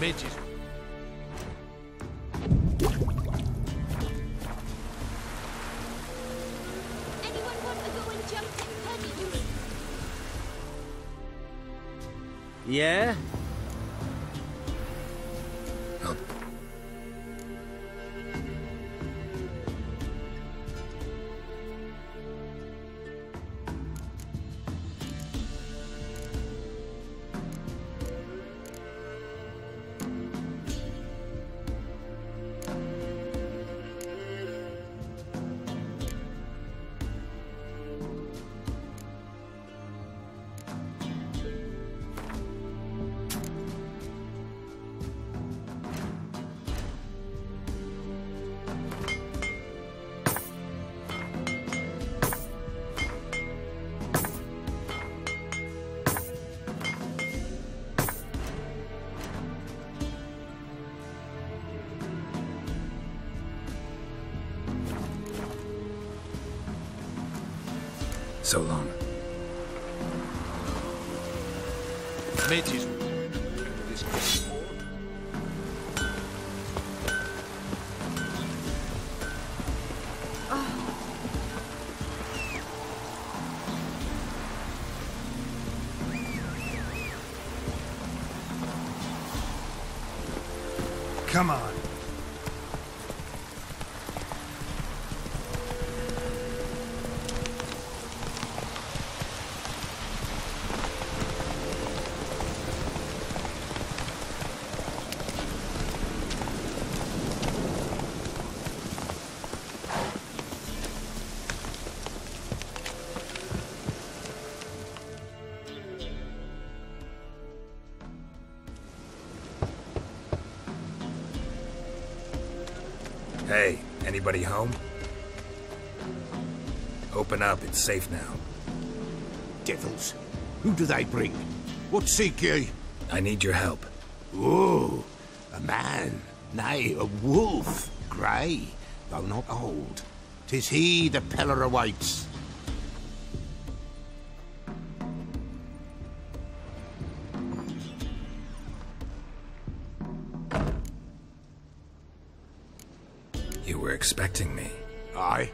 Mages. Anyone want to go and jump in pennies? Yeah? So long. Mages. Come on. Hey, anybody home? Open up, it's safe now. Devils, who do they bring? What seek ye? I need your help. Oh, a man, nay, a wolf, grey, though not old. 'Tis he the Peller awaits. You were expecting me. Aye,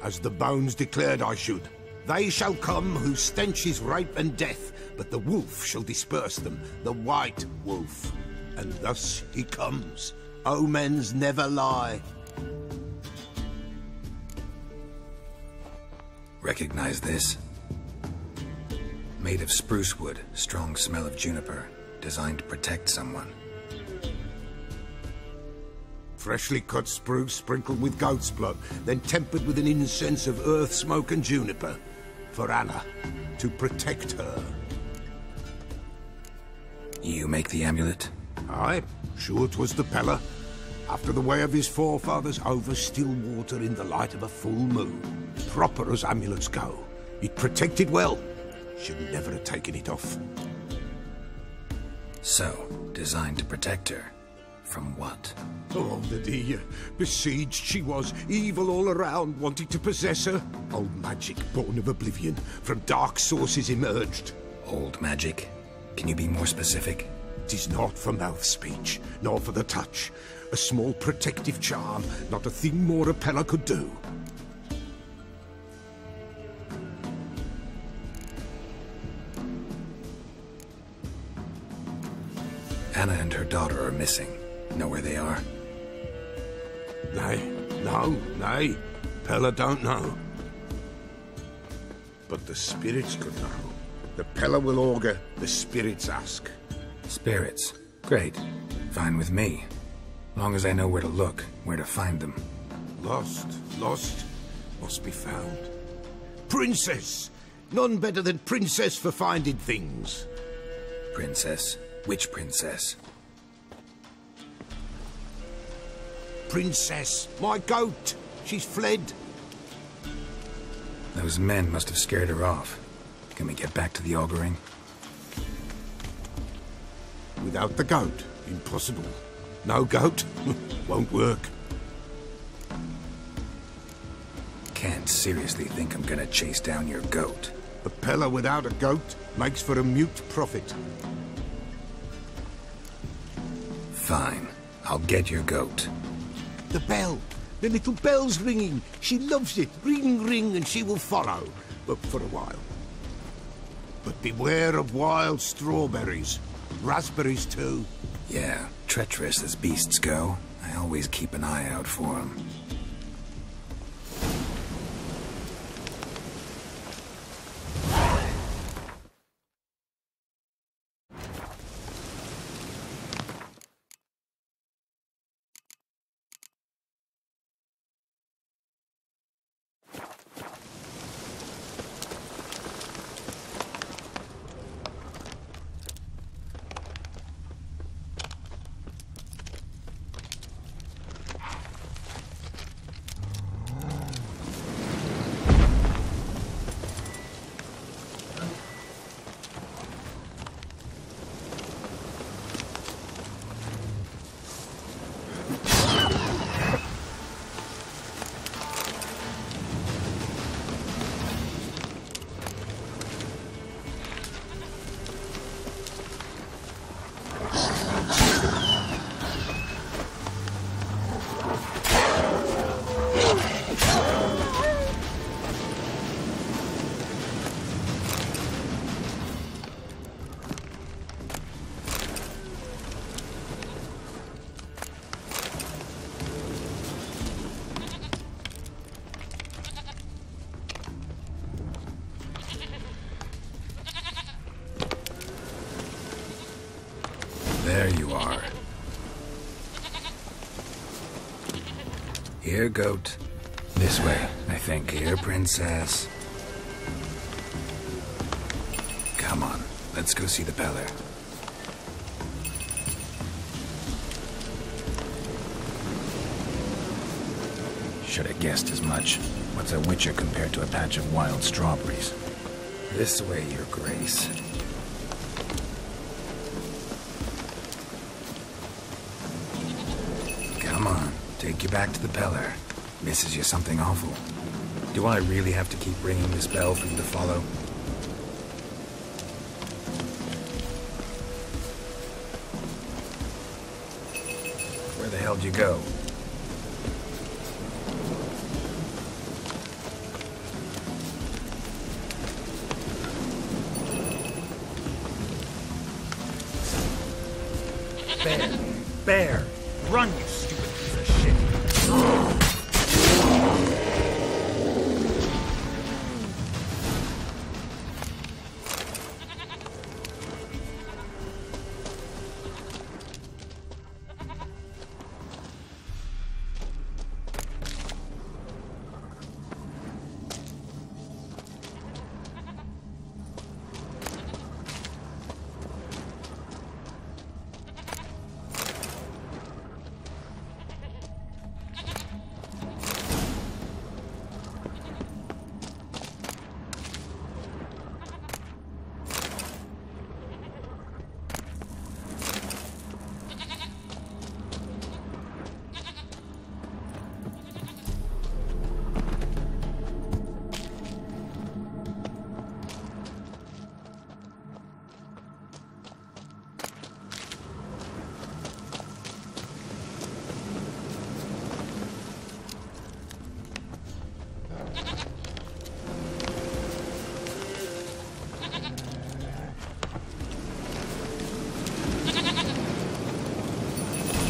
as the bones declared I should. They shall come whose stench is rape and death, but the wolf shall disperse them, the white wolf. And thus he comes. Omens never lie. Recognize this? Made of spruce wood, strong smell of juniper, designed to protect someone. Freshly cut spruce sprinkled with goat's blood, then tempered with an incense of earth, smoke and juniper. For Anna, to protect her. You make the amulet? Aye, sure 'twas the Peller. After the way of his forefathers, over still water in the light of a full moon. Proper as amulets go. It protected well. Should never have taken it off. So, designed to protect her. From what? Oh, Lydia. Besieged she was, evil all around, wanting to possess her. Old magic born of oblivion, from dark sources emerged. Old magic? Can you be more specific? 'Tis not for mouth speech, nor for the touch. A small protective charm, not a thing more a Peller could do. Anna and her daughter are missing. Know where they are? Nay. Peller don't know. But the spirits could know. The Peller will augur, the spirits ask. Spirits. Great. Fine with me. Long as I know where to look, where to find them. Lost, must be found. Princess! None better than Princess for finding things. Princess? Which princess? Princess, my goat! She's fled. Those men must have scared her off. Can we get back to the auguring? Without the goat, Impossible. No goat? Won't work. Can't seriously think I'm gonna chase down your goat. A peller without a goat makes for a mute prophet. Fine. I'll get your goat. The bell! The little bell's ringing. She loves it. Ring, ring, and she will follow. But for a while. But beware of wild strawberries. Raspberries, too. Yeah, treacherous as beasts go. I always keep an eye out for them. There you are. Here, goat. This way, I think. Here, princess. Come on, let's go see the Peller. Should have guessed as much. What's a witcher compared to a patch of wild strawberries? This way, your grace. Come on, take you back to the Peller. Misses you something awful. Do I really have to keep ringing this bell for you to follow? Where the hell did you go? Bear! Run, you stupid piece of shit!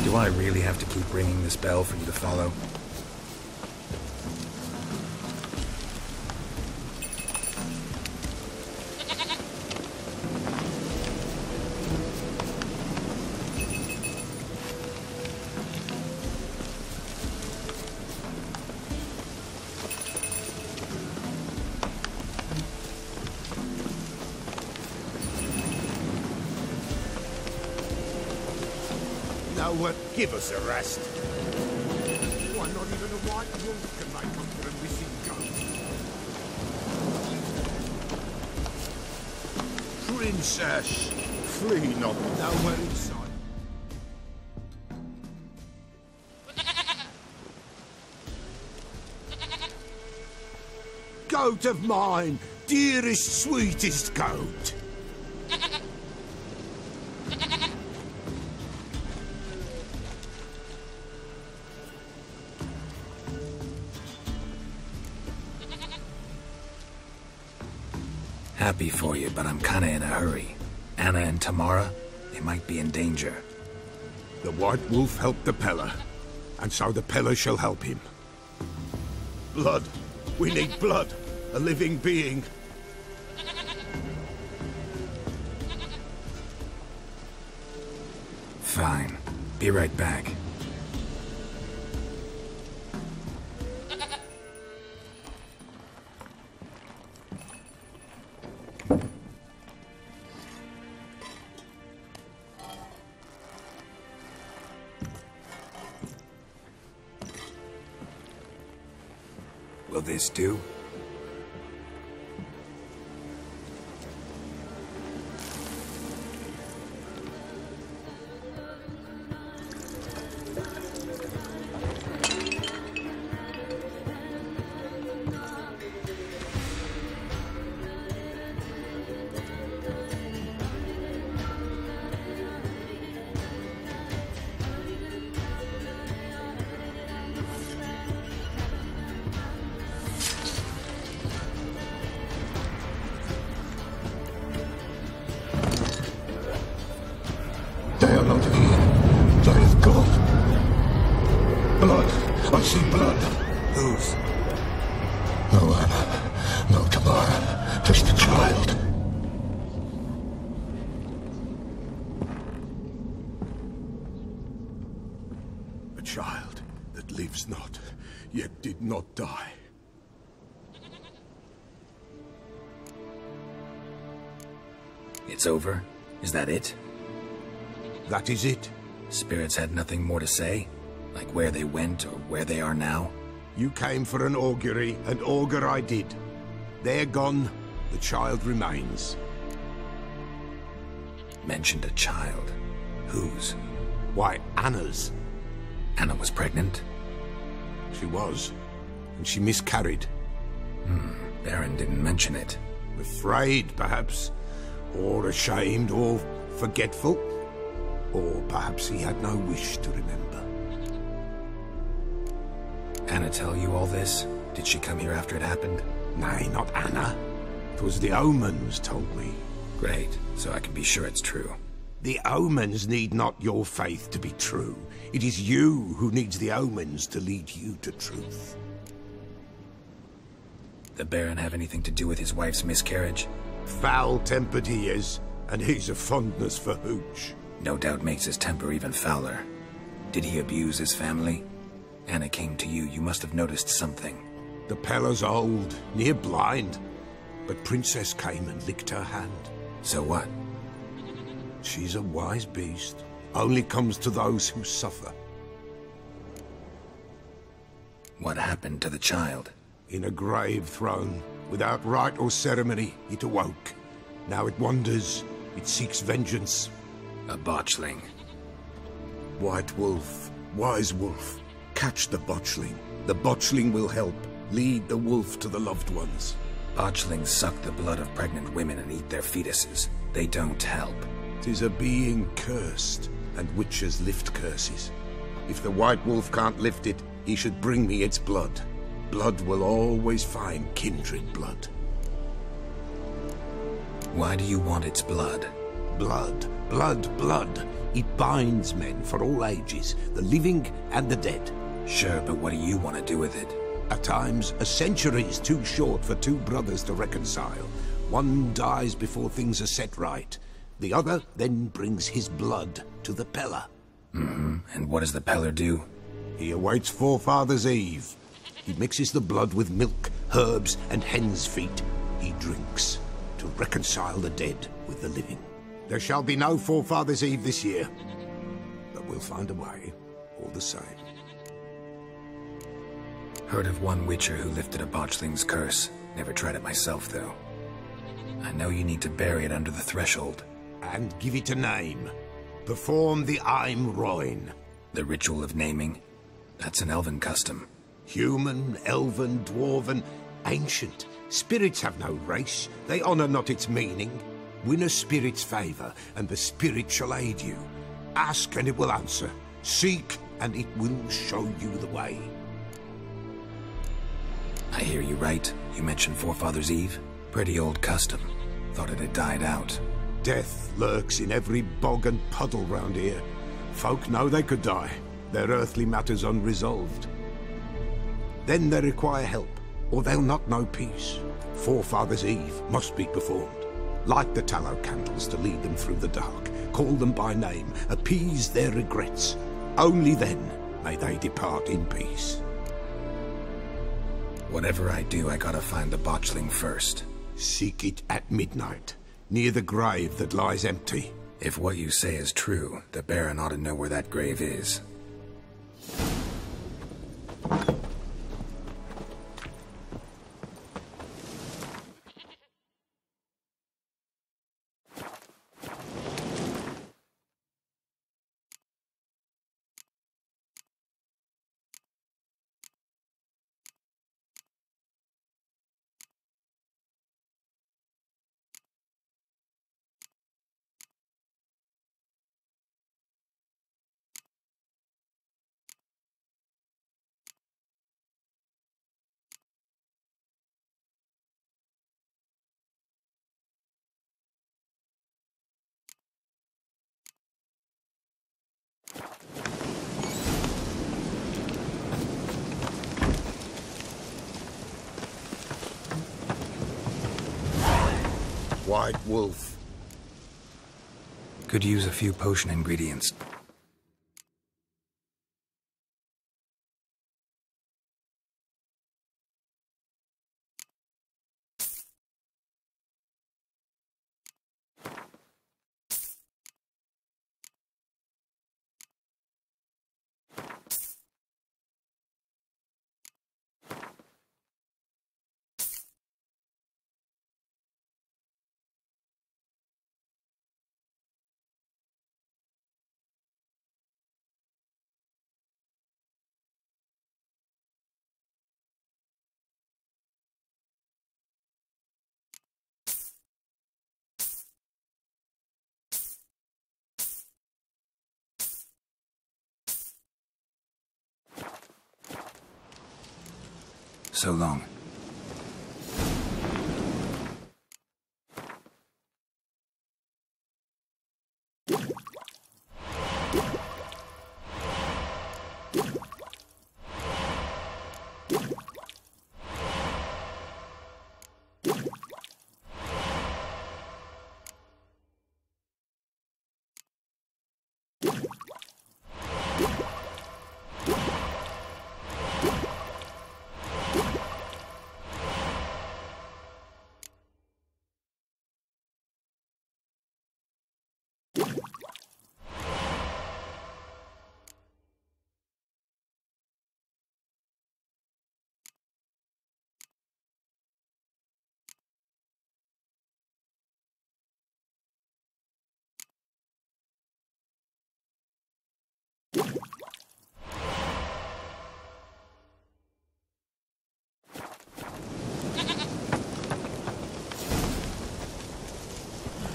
Do I really have to keep ringing this bell for you to follow? Now what? Give us a rest. Why, not even a white wolf can make up for a missing goat. Princess, flee not. Nowhere in sight. goat of mine, dearest, sweetest goat. Happy for you, but I'm kinda in a hurry. Anna and Tamara, they might be in danger. The White Wolf helped the Peller, and so the Peller shall help him. Blood. We need blood. A living being. Fine. Be right back. Will this do? They are not here. There is God. Blood. I see blood. Whose? No Anna. No Tamara. Just a child. A child that lives not, yet did not die. It's over? Is that it? That is it. Spirits had nothing more to say? Like where they went or where they are now? You came for an augury, and augur I did. They're gone. The child remains. Mentioned a child. Whose? Why, Anna's. Anna was pregnant? She was. And she miscarried. Baron didn't mention it. Afraid, perhaps. Or ashamed, or forgetful. Or perhaps he had no wish to remember. Anna tell you all this? Did she come here after it happened? Nay, not Anna. 'Twas the omens told me. Great, so I can be sure it's true. The omens need not your faith to be true. It is you who needs the omens to lead you to truth. The Baron have anything to do with his wife's miscarriage? Foul-tempered he is, and he's a fondness for hooch. No doubt makes his temper even fouler. Did he abuse his family? Anna came to you, you must have noticed something. The Peller's old, near blind, but Princess came and licked her hand. So what? She's a wise beast. Only comes to those who suffer. What happened to the child? In a grave thrown, without rite or ceremony, it awoke. Now it wanders, it seeks vengeance. A botchling. White Wolf, Wise Wolf, catch the botchling. The botchling will help, lead the wolf to the loved ones. Botchlings suck the blood of pregnant women and eat their fetuses. They don't help. 'Tis a being cursed, and witches lift curses. If the White Wolf can't lift it, he should bring me its blood. Blood will always find kindred blood. Why do you want its blood? Blood, blood, blood. It binds men for all ages, the living and the dead. Sure, but what do you want to do with it? At times, a century is too short for two brothers to reconcile. One dies before things are set right. The other then brings his blood to the Peller. And what does the Peller do? He awaits Forefathers' Eve. He mixes the blood with milk, herbs, and hen's feet. He drinks to reconcile the dead with the living. There shall be no Forefathers' Eve this year, but we'll find a way, all the same. Heard of one witcher who lifted a botchling's curse. Never tried it myself, though. I know you need to bury it under the threshold. And give it a name. Perform the Aim Roin. The ritual of naming? That's an elven custom. Human, elven, dwarven, ancient, Spirits have no race. They honour not its meaning. Win a spirit's favour, and the spirit shall aid you. Ask, and it will answer. Seek, and it will show you the way. I hear you right. You mentioned Forefathers' Eve? Pretty old custom. Thought it had died out. Death lurks in every bog and puddle round here. Folk know they could die, their earthly matters unresolved. Then they require help, or they'll not know peace. Forefathers' Eve must be performed. Light the tallow candles to lead them through the dark. Call them by name, appease their regrets. Only then may they depart in peace. Whatever I do, I gotta find the botchling first. Seek it at midnight, near the grave that lies empty. If what you say is true, the Baron ought to know where that grave is. White Wolf. Could use a few potion ingredients. So long.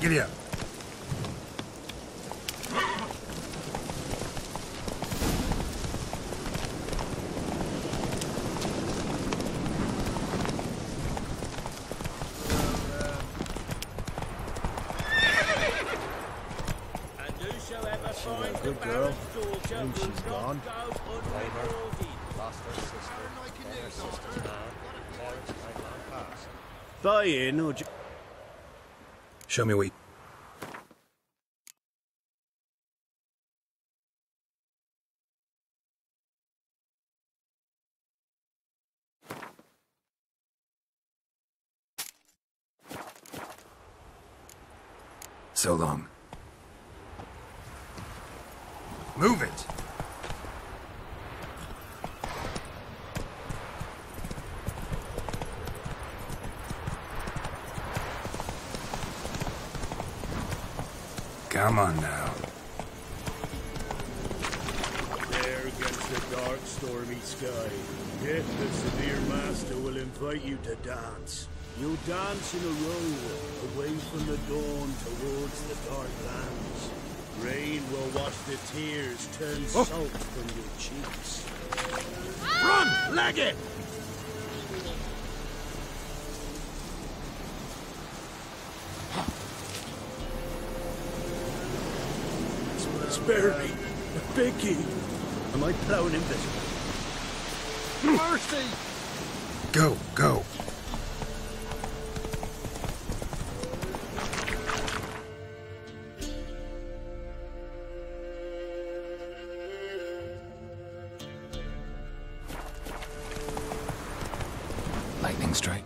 Giddy up. Good girl. And she's gone. Blame her. Lost her sister. Then her sister's man. Parents might not pass. Buy in or Show me what you... So long. move it. Come on now. There against the dark, stormy sky, Death, the severe master, will invite you to dance. You'll dance in a row, away from the dawn towards the dark lands. Rain will wash the tears, turn salt from your cheeks. Run! Leg it! Spare me. I beg you. Am I plowing invisible? Mercy! Go, go. Lightning strike.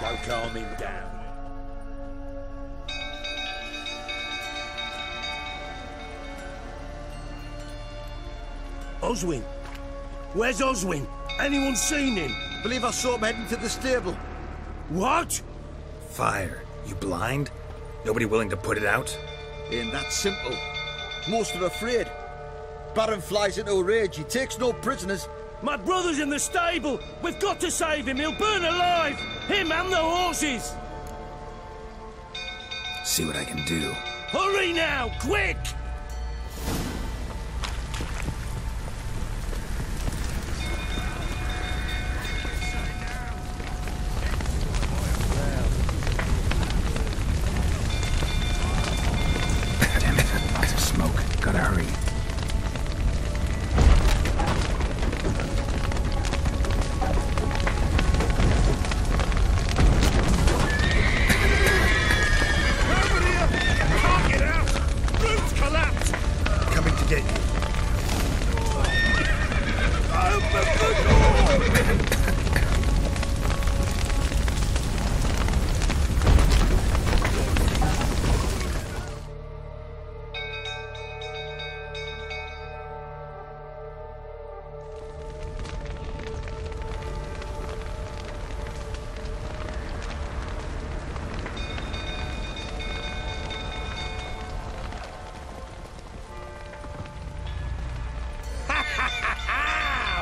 Don't calm him down. Oswin? Where's Oswin? Anyone seen him? Believe I saw him heading to the stable. What? Fire. You blind? Nobody willing to put it out? Ain't that simple. Most are afraid. Baron flies into a rage. He takes no prisoners. My brother's in the stable! We've got to save him! He'll burn alive! Him and the horses! See what I can do. Hurry now! Quick! Damn it. Lots of smoke. Gotta hurry.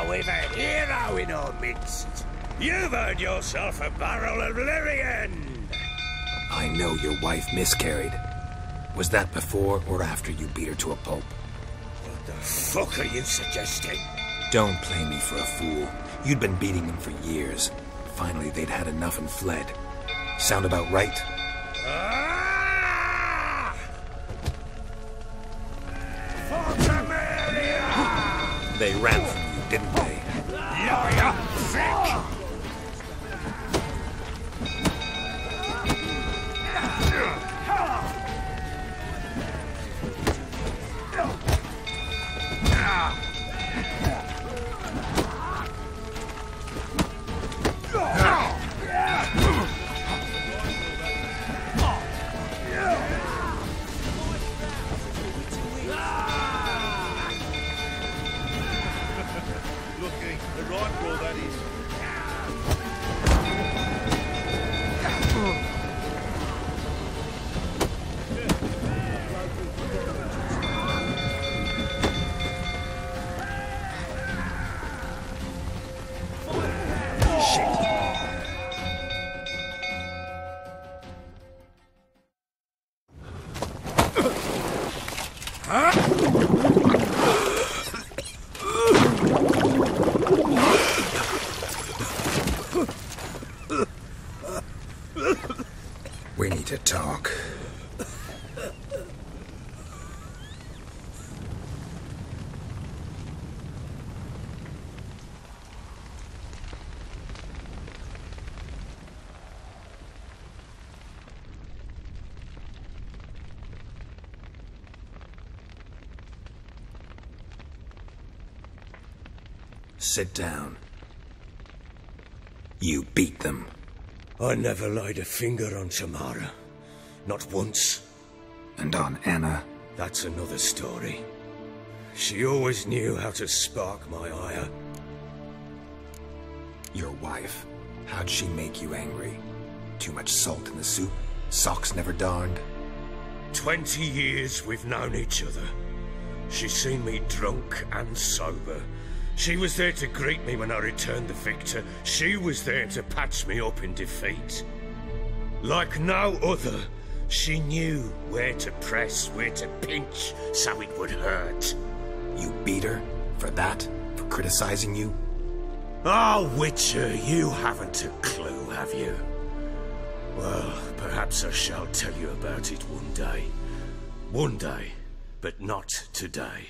We've a hero in our midst. You've earned yourself a barrel of Lyrian. I know your wife miscarried. Was that before or after you beat her to a pulp? What the fuck are you suggesting? Don't play me for a fool. You'd been beating them for years. Finally, they'd had enough and fled. Sound about right? Ah! Fortamalia! They ran from you, didn't they? Liar! Thick! We need to talk. Sit down. You beat them. I never laid a finger on Tamara. Not once. And on Anna? That's another story. She always knew how to spark my ire. Your wife. How'd she make you angry? Too much salt in the soup? Socks never darned? 20 years we've known each other. She's seen me drunk and sober. She was there to greet me when I returned the victor. She was there to patch me up in defeat. Like no other, she knew where to press, where to pinch, so it would hurt. You beat her? For that? For criticizing you? Oh, Witcher, you haven't a clue, have you? Well, perhaps I shall tell you about it one day. One day, but not today.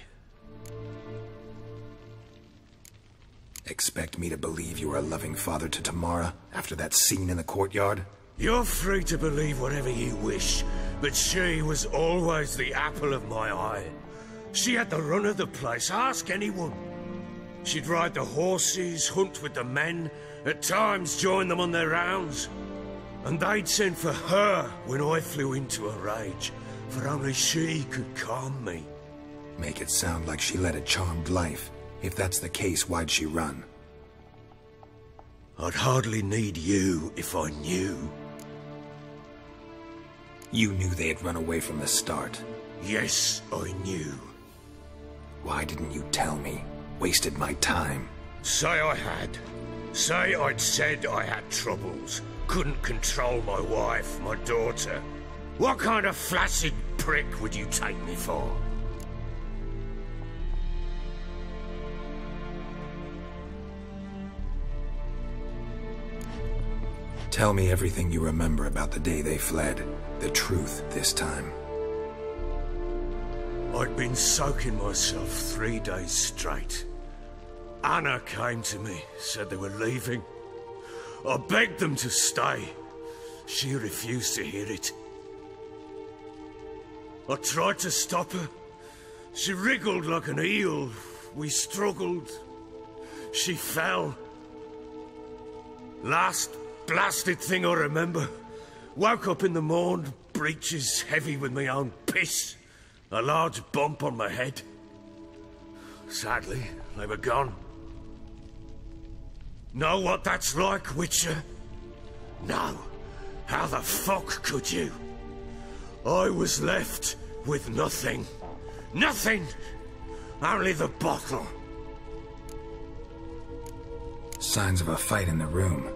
Expect me to believe you were a loving father to Tamara after that scene in the courtyard? You're free to believe whatever you wish, but she was always the apple of my eye. She had the run of the place, ask anyone. She'd ride the horses, hunt with the men, at times join them on their rounds. And they'd send for her when I flew into a rage, for only she could calm me. Make it sound like she led a charmed life. If that's the case, why'd she run? I'd hardly need you if I knew. You knew they had run away from the start. Yes, I knew. Why didn't you tell me? Wasted my time. Say I had. Say I'd said I had troubles. Couldn't control my wife, my daughter. What kind of flaccid prick would you take me for? Tell me everything you remember about the day they fled. The truth this time. I'd been soaking myself 3 days straight. Anna came to me, said they were leaving. I begged them to stay. She refused to hear it. I tried to stop her. She wriggled like an eel. We struggled. She fell. Last blasted thing I remember. Woke up in the morn, breeches heavy with my own piss. A large bump on my head. Sadly, they were gone. Know what that's like, Witcher? No. How the fuck could you? I was left with nothing. Nothing! Only the bottle. Signs of a fight in the room.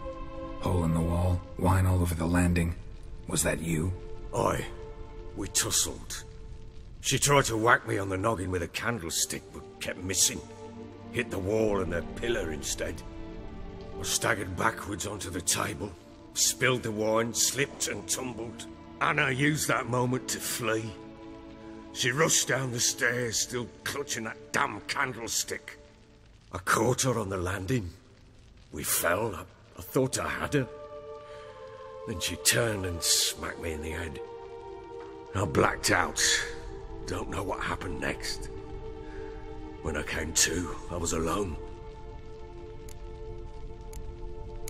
Hole in the wall, wine all over the landing. Was that you? Aye. We tussled. She tried to whack me on the noggin with a candlestick, but kept missing. Hit the wall and a pillar instead. I staggered backwards onto the table, spilled the wine, slipped and tumbled. Anna used that moment to flee. She rushed down the stairs, still clutching that damn candlestick. I caught her on the landing. We fell. I thought I had her. Then she turned and smacked me in the head. I blacked out. Don't know what happened next. When I came to, I was alone.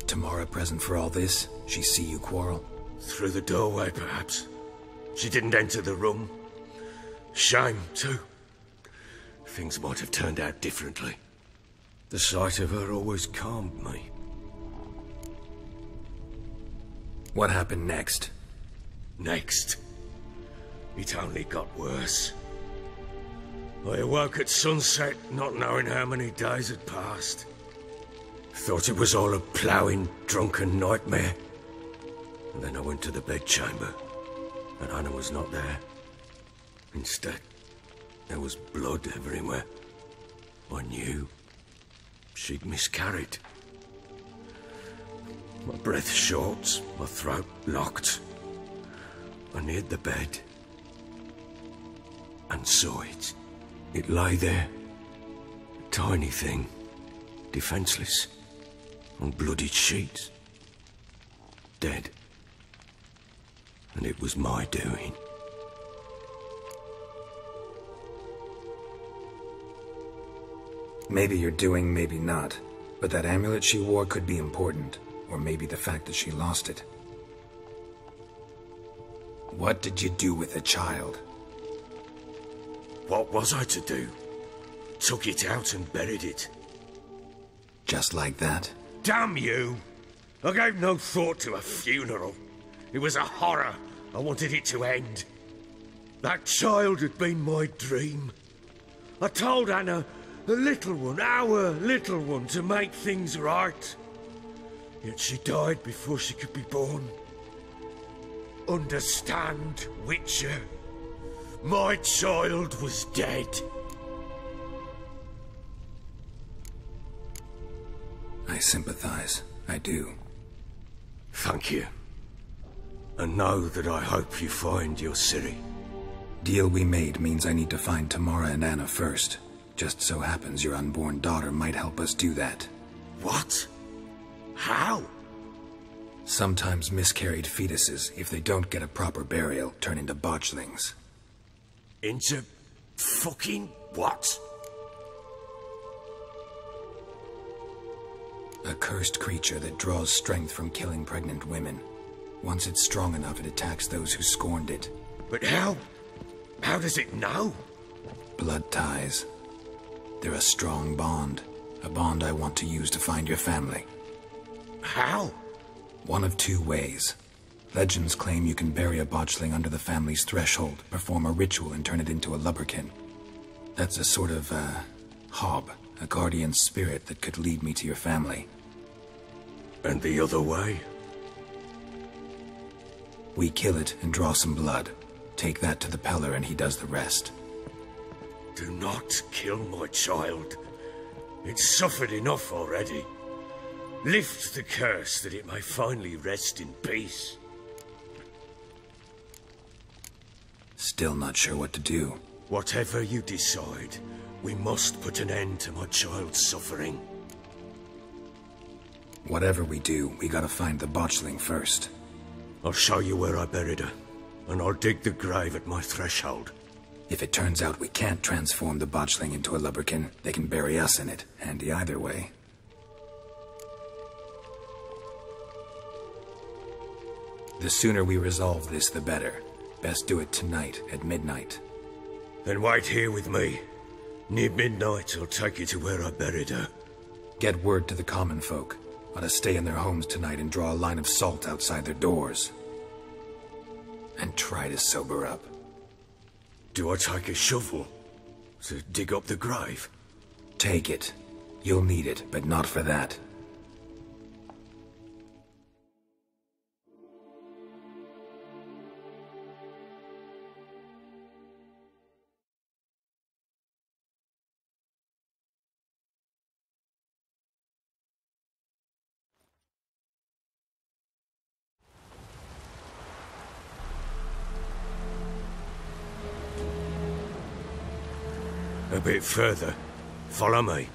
Tamara present for all this? She see you quarrel? Through the doorway, perhaps. She didn't enter the room. Shame, too. Things might have turned out differently. The sight of her always calmed me. What happened next? Next? It only got worse. I awoke at sunset, not knowing how many days had passed. Thought it was all a ploughing, drunken nightmare. And then I went to the bedchamber, and Anna was not there. Instead, There was blood everywhere. I knew she'd miscarried. My breath short, my throat locked. I neared the bed and saw it. It lay there, a tiny thing, defenseless, on bloodied sheets, dead. And it was my doing. Maybe you're doing, maybe not. But that amulet she wore could be important. Or maybe the fact that she lost it. What did you do with the child? What was I to do? Took it out and buried it. Just like that? Damn you! I gave no thought to a funeral. It was a horror. I wanted it to end. That child had been my dream. I told Anna, the little one, our little one, to make things right. Yet she died before she could be born. Understand, Witcher? My child was dead. I sympathize. I do. Thank you. And know that I hope you find your Ciri. Deal we made means I need to find Tamara and Anna first. Just so happens your unborn daughter might help us do that. What? How? Sometimes miscarried fetuses, if they don't get a proper burial, turn into botchlings. Into fucking what? A cursed creature that draws strength from killing pregnant women. Once it's strong enough, it attacks those who scorned it. But how? How does it know? Blood ties. They're a strong bond. A bond I want to use to find your family. How? One of two ways. Legends claim you can bury a botchling under the family's threshold, perform a ritual, and turn it into a lubberkin. That's a sort of, hob, a guardian spirit that could lead me to your family. And the other way? We kill it and draw some blood. Take that to the Peller and he does the rest. Do not kill my child. It's suffered enough already. Lift the curse that it may finally rest in peace. Still not sure what to do. Whatever you decide, we must put an end to my child's suffering. Whatever we do, we gotta find the botchling first. I'll show you where I buried her, and I'll dig the grave at my threshold. If it turns out we can't transform the botchling into a lubberkin, they can bury us in it. Handy either way. The sooner we resolve this, the better. Best do it tonight, at midnight. Then wait here with me. Near midnight, I'll take you to where I buried her. Get word to the common folk. Ought to stay in their homes tonight and draw a line of salt outside their doors. And try to sober up. Do I take a shovel to dig up the grave? Take it. You'll need it, but not for that. A bit further. Follow me.